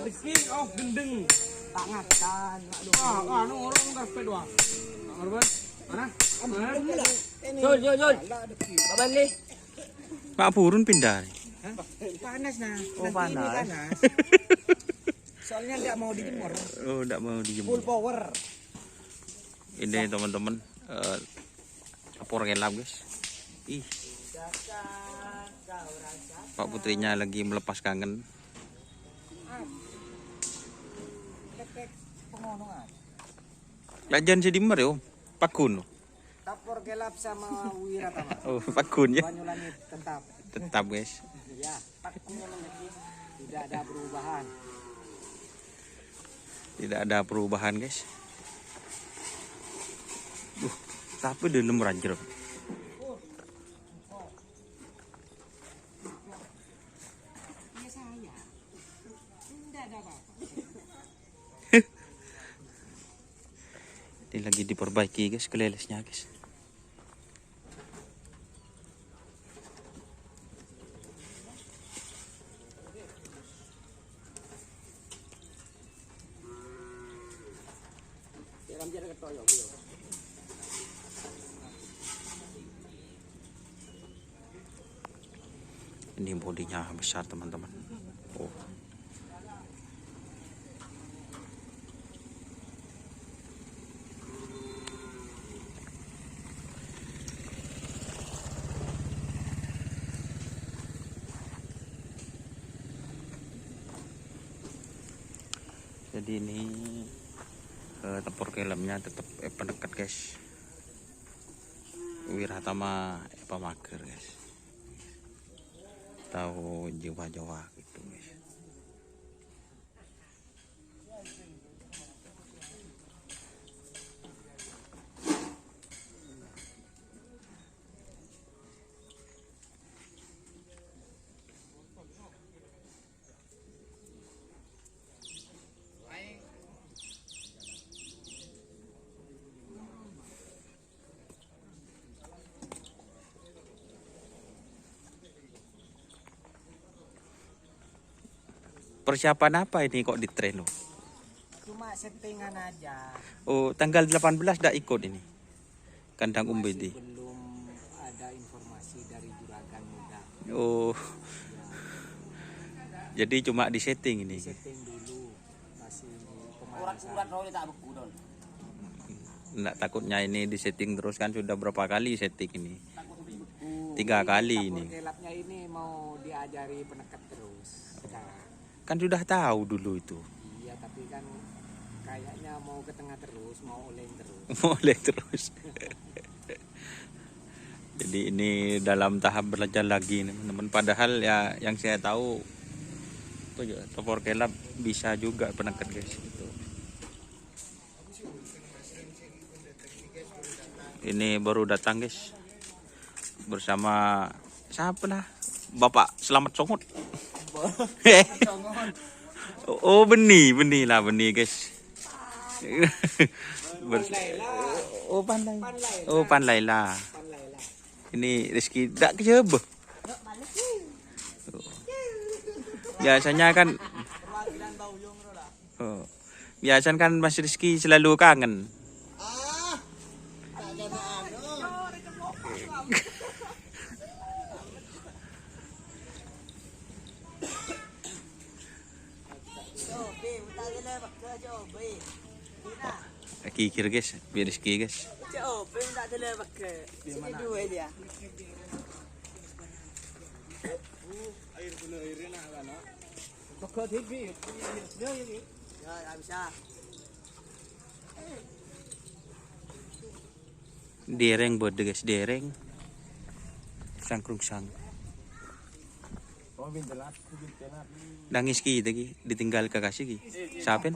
Rizky, oh gendeng. Tangan. Anu orang karpet doang. Karpet. Mana? Jol. Babalik. Pak Purun pindah. Panas nah. Oh, Nanti ini panas. Soalnya nggak mau dijemur. Oh, enggak mau dijemur. Full power. Ini teman-teman kapur gelap guys. Ih. Pak putrinya lagi melepas kangen. Lajan si dimmer yo. Pakun. Kapur gelap sama Wiratama. Oh, pakun ya. Banyulangit tetap. Tetap guys. Ya, pakunnya tidak ada perubahan. Tidak ada perubahan guys. Tapi dalam ranjer. Iya saya. Tidak ada apa-apa. Ini lagi diperbaiki guys kelelesnya guys. Ini bodinya besar teman-teman. Oh. Jadi ini tempur kelemnya tetap pendekat guys. Wiratama apa mager guys. Tahu Jawa gitu guys. Persiapan apa ini kok di tren? Cuma settingan aja. Oh, tanggal 18 dah ikut ini. Kandang Umbedi. Belum ada informasi dari juragan muda. Oh. Jadi cuma di setting ini. Setting dulu. Masih Urat-urat roh tak beku dong. Nggak takutnya ini di setting terus kan sudah berapa kali setting ini? Takut beku. 3 kali ini. Gelapnya ini mau diajari penekat terus sekarang. Kan sudah tahu dulu itu. Iya, tapi kan kayaknya mau ke tengah terus, mau oleng terus. Boleh terus. Jadi ini dalam tahap belajar lagi teman-teman. Padahal ya yang saya tahu tempur kelab bisa juga penekat guys itu. Ini baru datang guys. Bersama siapa lah? Bapak Selamat Songot. Oh benih guys. Oh pandai. Oh pandai lah. Ini Rizky tak kejebah. Biasanya kan. Oh, biasanya kan Mas Rizky selalu kangen. Kikir guys, biar Rizky guys. Dereng buat guys, dereng. Sangkrung sang. Nangis ki tadi ditinggal kakasih ki. Siapa?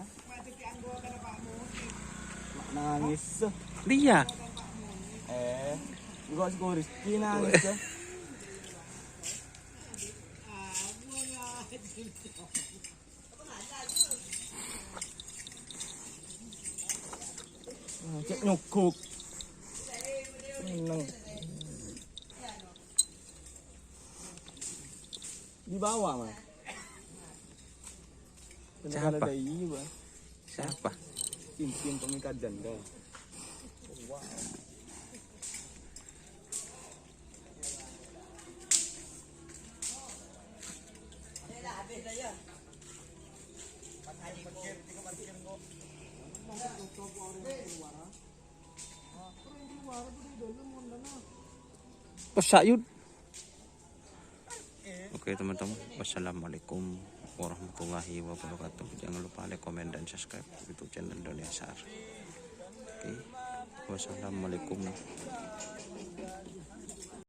Nangis. Dia. Gua Rizky nangis. Cek nyukuk. Seneng. Di bawah, Mas. Siapa? Ada ini, Bang. Siapa? Pimpin pemikat janda. Sayud. Oke teman-teman, wassalamualaikum warahmatullahi wabarakatuh. Jangan lupa like, komen, dan subscribe YouTube channel Indonesia. Oke, wassalamualaikum.